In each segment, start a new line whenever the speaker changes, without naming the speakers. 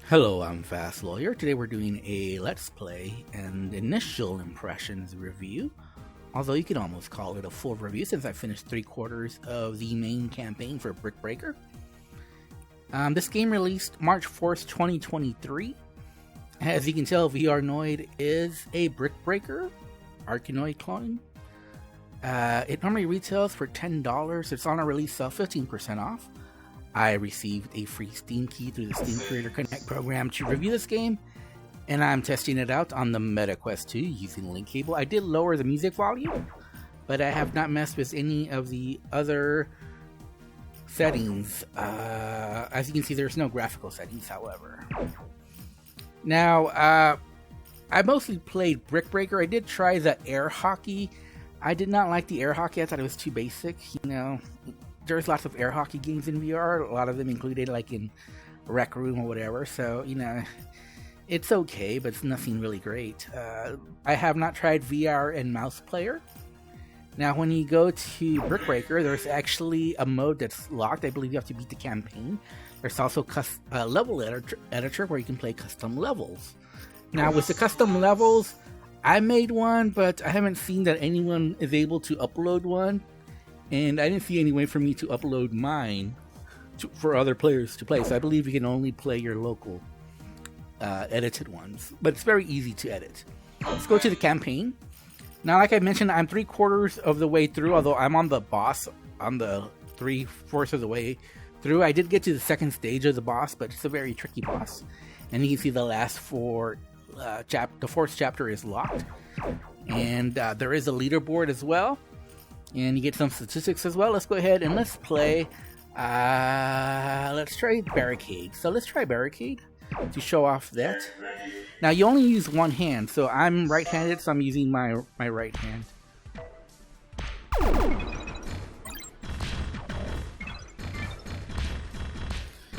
Hello, I'm Fast Lawyer. Today we're doing a Let's Play and initial impressions review, although you could almost call it a full review since I finished 3/4 of the main campaign for Brick Breaker. This game released March 4th, 2023. As you can tell, VRNOID is a Brick Breaker Arkanoid clone. It normally retails for $10. It's on a release sale, 15% off. I received a free Steam key through the Steam Creator Connect program to review this game, and I'm testing it out on the MetaQuest 2 using link cable. I did lower the music volume, but I have not messed with any of the other settings. As you can see, there's no graphical settings, however. Now, I mostly played Brick Breaker. I did try the air hockey. I did not like the air hockey. I thought it was too basic, you know. There's lots of air hockey games in VR, a lot of them included like in Rec Room or whatever, so, you know, it's okay, but it's nothing really great. I have not tried VR and mouse player. Now, when you go to Brick Breaker, there's actually a mode that's locked. I believe you have to beat the campaign. There's also a level editor where you can play custom levels. Now, with the custom levels, I made one, but I haven't seen that anyone is able to upload one. And I didn't see any way for me to upload mine for other players to play. So I believe you can only play your local edited ones. But it's very easy to edit. Let's go to the campaign. Now, like I mentioned, I'm 3/4 of the way through. Although I'm on the boss on the 3/4 of the way through. I did get to the second stage of the boss, but it's a very tricky boss. And you can see the last the fourth chapter is locked. And there is a leaderboard as well. And you get some statistics as well. Let's go ahead and let's play. Let's try Barricade. So let's try Barricade to show off that. Now you only use one hand. So I'm right-handed, so I'm using my right hand.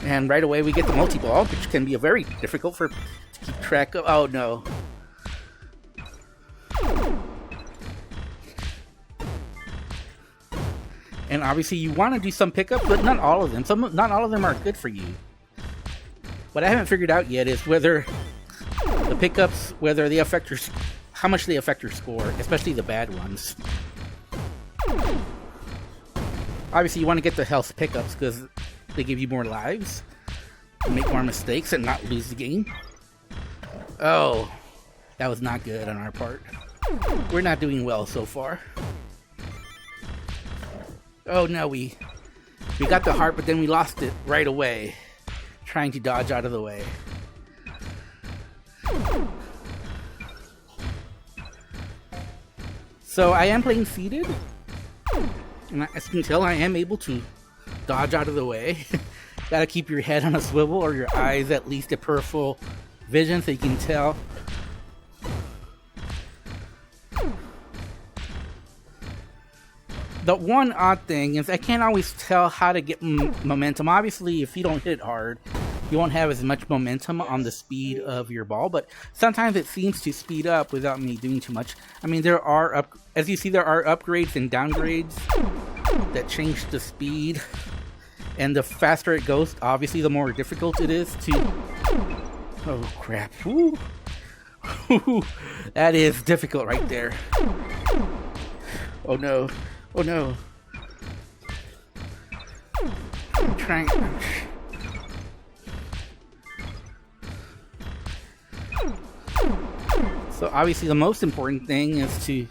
And right away we get the multi-ball, which can be very difficult to keep track of. Oh no. And obviously you want to do some pickups, but not all of them. Not all of them are good for you. What I haven't figured out yet is whether the pickups, how much they affect your score, especially the bad ones. Obviously you want to get the health pickups because they give you more lives, make more mistakes, and not lose the game. Oh, that was not good on our part. We're not doing well so far. Oh no, we got the heart, but then we lost it right away, trying to dodge out of the way. So I am playing seated, and as you can tell, I am able to dodge out of the way. Gotta keep your head on a swivel, or your eyes at least a peripheral vision, so you can tell. The one odd thing is I can't always tell how to get momentum. Obviously, if you don't hit it hard, you won't have as much momentum on the speed of your ball, but sometimes it seems to speed up without me doing too much. I mean, as you see, there are upgrades and downgrades that change the speed, and the faster it goes, obviously, the more difficult it is to... Oh, crap. Woo. That is difficult right there. Oh, no. Oh no. I'm trying. So obviously the most important thing is to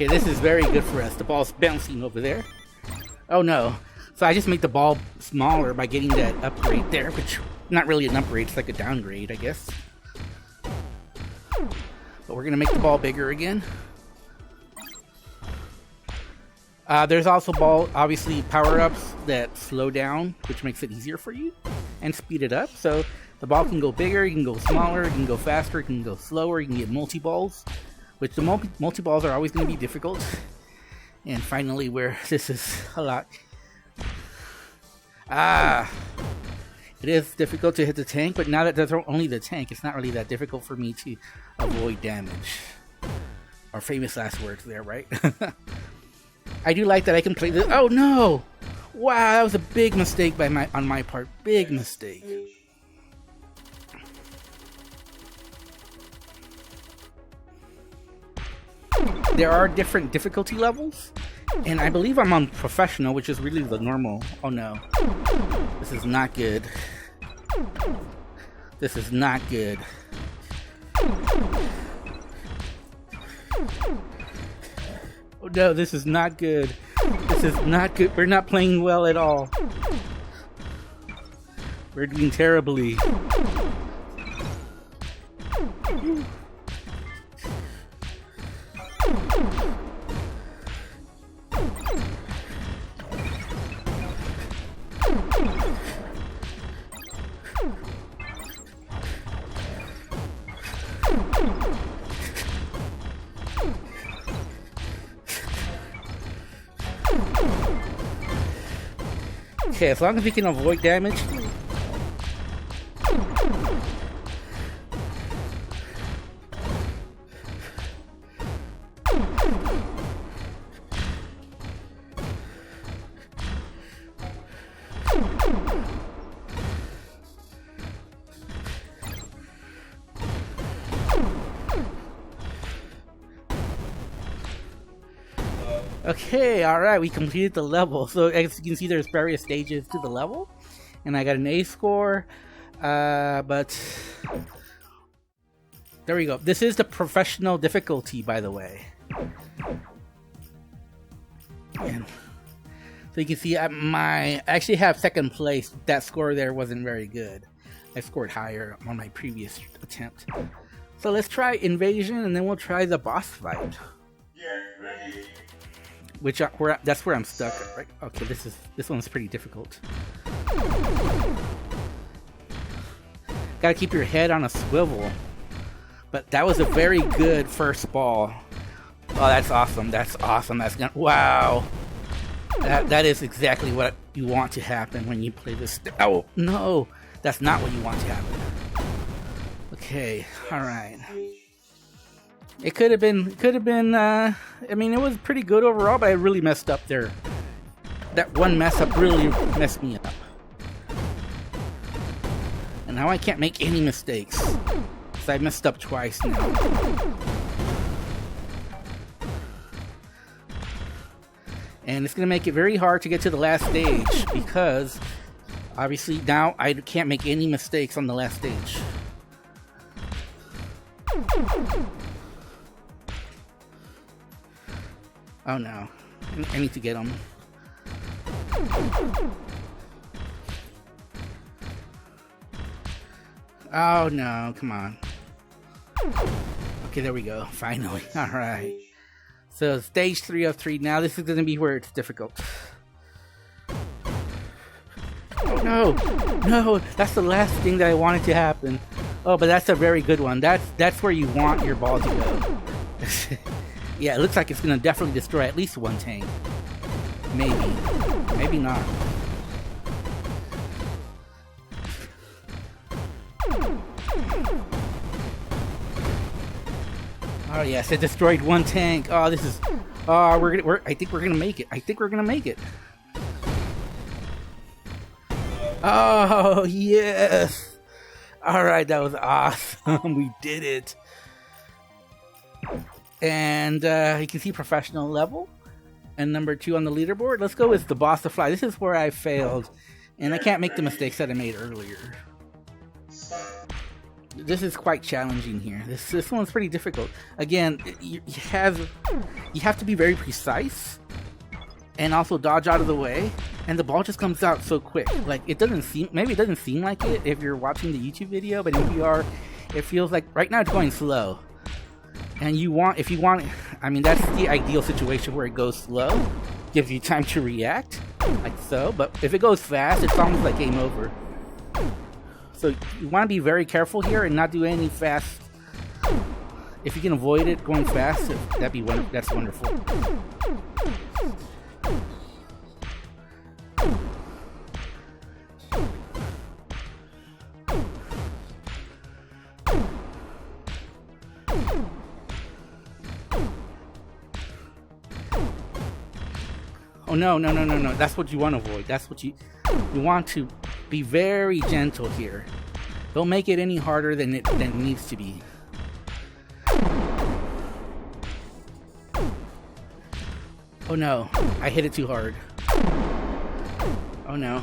Okay, this is very good for us. The ball's bouncing over there. Oh no. So I just made the ball smaller by getting that upgrade there, which not really an upgrade, it's like a downgrade, I guess. But we're gonna make the ball bigger again. There's also obviously power-ups that slow down, which makes it easier for you, and speed it up. So the ball can go bigger, you can go smaller, you can go faster, you can go slower, you can get multi-balls. Which the multi-balls are always going to be difficult. And finally, where this is a lot Ah, it is difficult to hit the tank, but now that there's only the tank, it's not really that difficult for me to avoid damage. Our famous last words there, right? I do like that I can play this. Oh no! Wow, that was a big mistake on my part. Big mistake. There are different difficulty levels, and I believe I'm on professional, which is really the normal. Oh no. This is not good. This is not good. Oh no, this is not good. This is not good. We're not playing well at all. We're doing terribly. Okay, as long as we can avoid damage. Okay, alright, we completed the level. So as you can see, there's various stages to the level. And I got an A score. But there we go. This is the professional difficulty, by the way. And so you can see I actually have second place. That score there wasn't very good. I scored higher on my previous attempt. So let's try Invasion, and then we'll try the boss fight. Which that's where I'm stuck, right? Okay, this one's pretty difficult. Gotta keep your head on a swivel. But that was a very good first ball. Oh, that's awesome. That's awesome. That's gonna, wow. That is exactly what you want to happen when you play this. Oh no, that's not what you want to happen. Okay, all right. It could have been, I mean, it was pretty good overall, but I really messed up there. That one mess up really messed me up. And now I can't make any mistakes. Because I messed up twice now. And it's going to make it very hard to get to the last stage, because obviously now I can't make any mistakes on the last stage. Oh no, I need to get him. Oh no, come on. Okay, there we go, finally. Alright. So stage 3 of 3, now this is going to be where it's difficult. Oh no, no, that's the last thing that I wanted to happen. Oh, but that's a very good one. That's where you want your ball to go. Yeah, it looks like it's going to definitely destroy at least one tank. Maybe. Maybe not. Oh yes, it destroyed one tank. Oh, this is... Oh, I think we're going to make it. I think we're going to make it. Oh, yes! Alright, that was awesome. We did it. And you can see professional level. And number 2 on the leaderboard. Let's go with the boss to fly. This is where I failed. And I can't make the mistakes that I made earlier. This is quite challenging here. This one's pretty difficult. Again, you have to be very precise. And also dodge out of the way. And the ball just comes out so quick. Like, it doesn't seem... Maybe it doesn't seem like it if you're watching the YouTube video. But in VR, it feels like... Right now it's going slow. And if you want, I mean, that's the ideal situation where it goes slow, gives you time to react, like so, but if it goes fast, it's almost like game over. So you want to be very careful here and not do any fast. If you can avoid it going fast, that's wonderful. Oh no, no, no, no, no. That's what you want to avoid. That's what you want to be very gentle here. Don't make it any harder than it needs to be. Oh no, I hit it too hard. Oh no.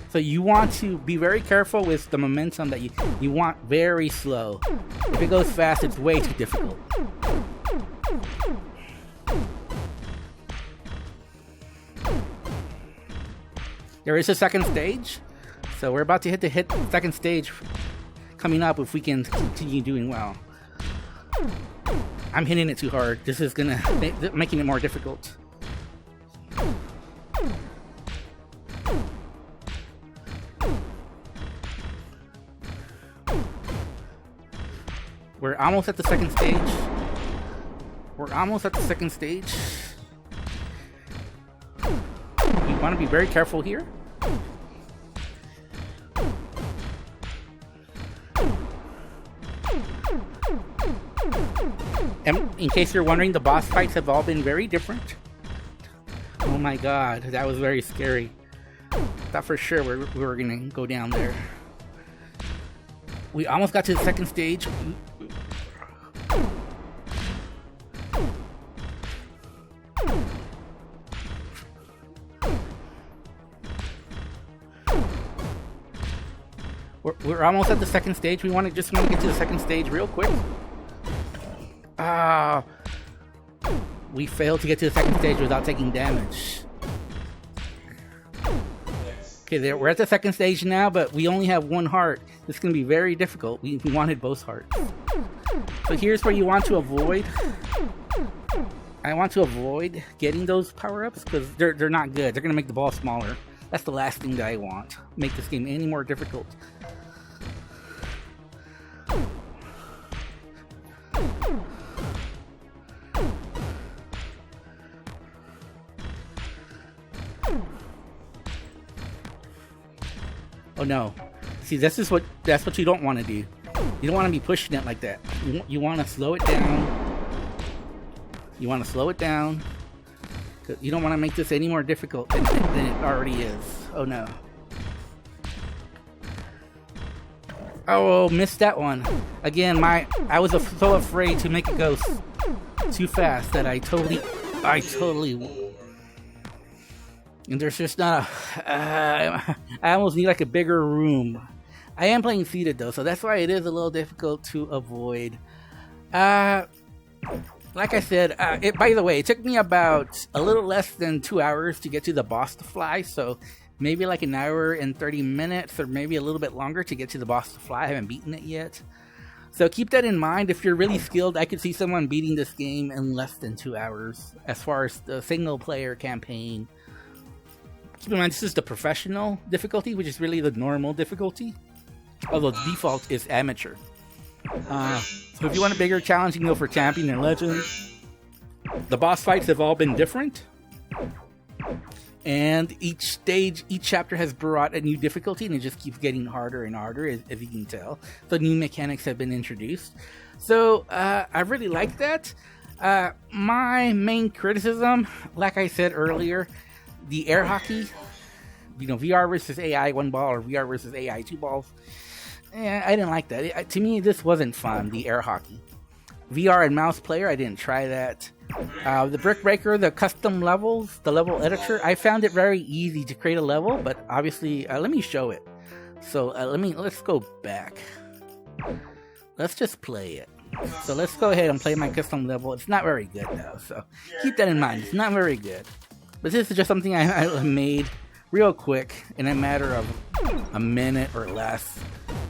So you want to be very careful with the momentum that you want very slow. If it goes fast, it's way too difficult. There is a second stage, so we're about to hit the second stage coming up if we can continue doing well. I'm hitting it too hard. This is gonna making it more difficult. We're almost at the second stage. We're almost at the second stage. We want to be very careful here. And in case you're wondering, the boss fights have all been very different. Oh my god, that was very scary. Thought for sure we were gonna go down there. We almost got to the second stage. We're almost at the second stage. We just want to get to the second stage real quick. Ah, we failed to get to the second stage without taking damage. Okay, we're at the second stage now, but we only have one heart. This is going to be very difficult. We wanted both hearts. So here's where you want to avoid. I want to avoid getting those power-ups because they're not good. They're going to make the ball smaller. That's the last thing that I want. Make this game any more difficult. Oh no. See, that's what you don't want to do. You don't want to be pushing it like that. You want to slow it down. You want to slow it down. You don't want to make this any more difficult than it already is. Oh no. Oh, missed that one. Again, I was so afraid to make it go too fast that I totally. And there's just not I almost need like a bigger room. I am playing seated though, so that's why it is a little difficult to avoid. Like I said, by the way, it took me about a little less than 2 hours to get to the boss to fly, so maybe like an hour and 30 minutes, or maybe a little bit longer to get to the boss to fly. I haven't beaten it yet. So keep that in mind. If you're really skilled, I could see someone beating this game in less than 2 hours, as far as the single-player campaign. Keep in mind, this is the professional difficulty, which is really the normal difficulty, although the default is amateur. So if you want a bigger challenge, you can go for champion and legend. The boss fights have all been different, and each chapter has brought a new difficulty, and it just keeps getting harder and harder, as you can tell. So new mechanics have been introduced. So I really like that. My main criticism, like I said earlier, the air hockey, VR versus AI 1 ball or VR versus AI 2 balls. I didn't like that. To me, this wasn't fun, the air hockey. VR and mouse player, I didn't try that. The Brick Breaker, the custom levels, the level editor, I found it very easy to create a level, but obviously, let me show it. So let's go back. Let's just play it. So let's go ahead and play my custom level. It's not very good though, so keep that in mind. It's not very good. But this is just something I made real quick in a matter of a minute or less.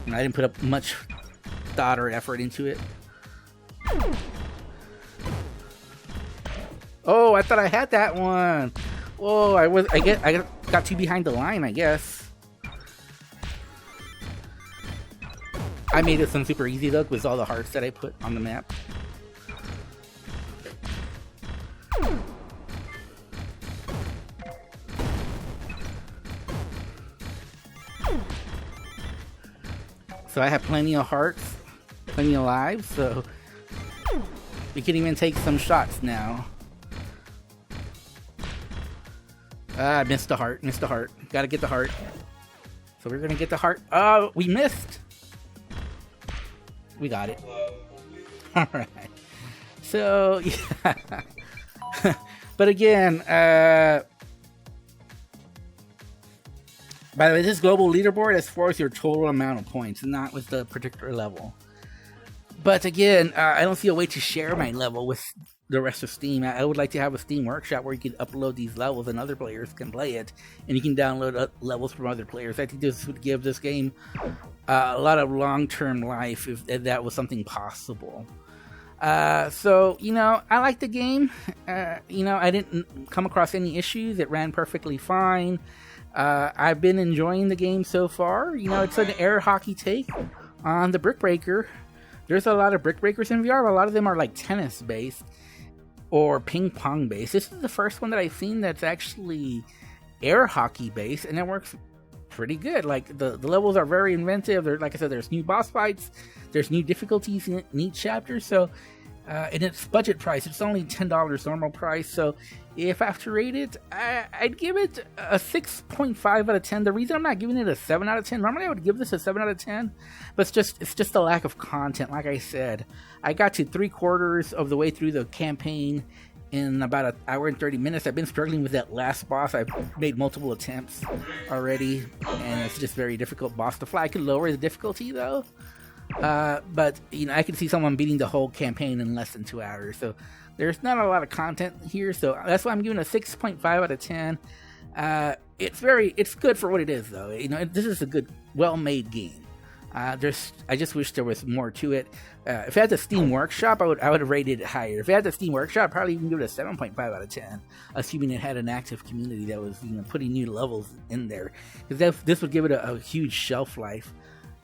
And I didn't put up much thought or effort into it. Oh, I thought I had that one. Whoa, I got too behind the line, I guess. I made this one super easy though, with all the hearts that I put on the map. So I have plenty of hearts, plenty of lives, so we can even take some shots now. Ah, missed the heart. Missed the heart. Gotta get the heart. So we're gonna get the heart. Oh, we missed. We got it. All right. So yeah. But again, by the way, this global leaderboard as far as your total amount of points, not with the particular level. But again, I don't see a way to share my level with the rest of Steam. I would like to have a Steam workshop where you can upload these levels and other players can play it, and you can download levels from other players. I think this would give this game a lot of long-term life if that was something possible. So, you know, I like the game. You know, I didn't come across any issues. It ran perfectly fine. I've been enjoying the game so far. You know, it's an air hockey take on the Brick Breaker. There's a lot of Brick Breakers in VR, but a lot of them are like tennis-based or ping-pong-based. This is the first one that I've seen that's actually air hockey-based, and it works pretty good. Like, the levels are very inventive. Like I said, there's new boss fights. There's new difficulties in each chapter. So, and it's budget price. It's only $10 normal price. So, if I have to rate it, I'd give it a 6.5 out of 10. The reason I'm not giving it a 7 out of 10, normally I would give this a 7 out of 10, but it's just a lack of content. Like I said, I got to 3/4 of the way through the campaign in about an hour and 30 minutes. I've been struggling with that last boss. I've made multiple attempts already, and it's just very difficult boss to fly. I could lower the difficulty though, but you know, I can see someone beating the whole campaign in less than 2 hours. So there's not a lot of content here, so that's why I'm giving it a 6.5 out of 10. It's good for what it is, though. You know, this is a good, well-made game. I just wish there was more to it. If it had the Steam Workshop, I would have rated it higher. If it had the Steam Workshop, I'd probably even give it a 7.5 out of 10, assuming it had an active community that was, you know, putting new levels in there. Because this would give it a huge shelf life.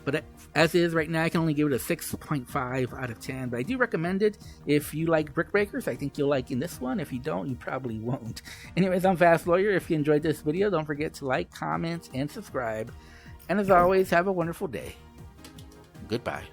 But as is right now, I can only give it a 6.5 out of 10. But I do recommend it if you like Brick Breakers. I think you'll like in this one. If you don't, you probably won't. Anyways, I'm Fast Lawyer. If you enjoyed this video, don't forget to like, comment, and subscribe. And as always, have a wonderful day. Goodbye.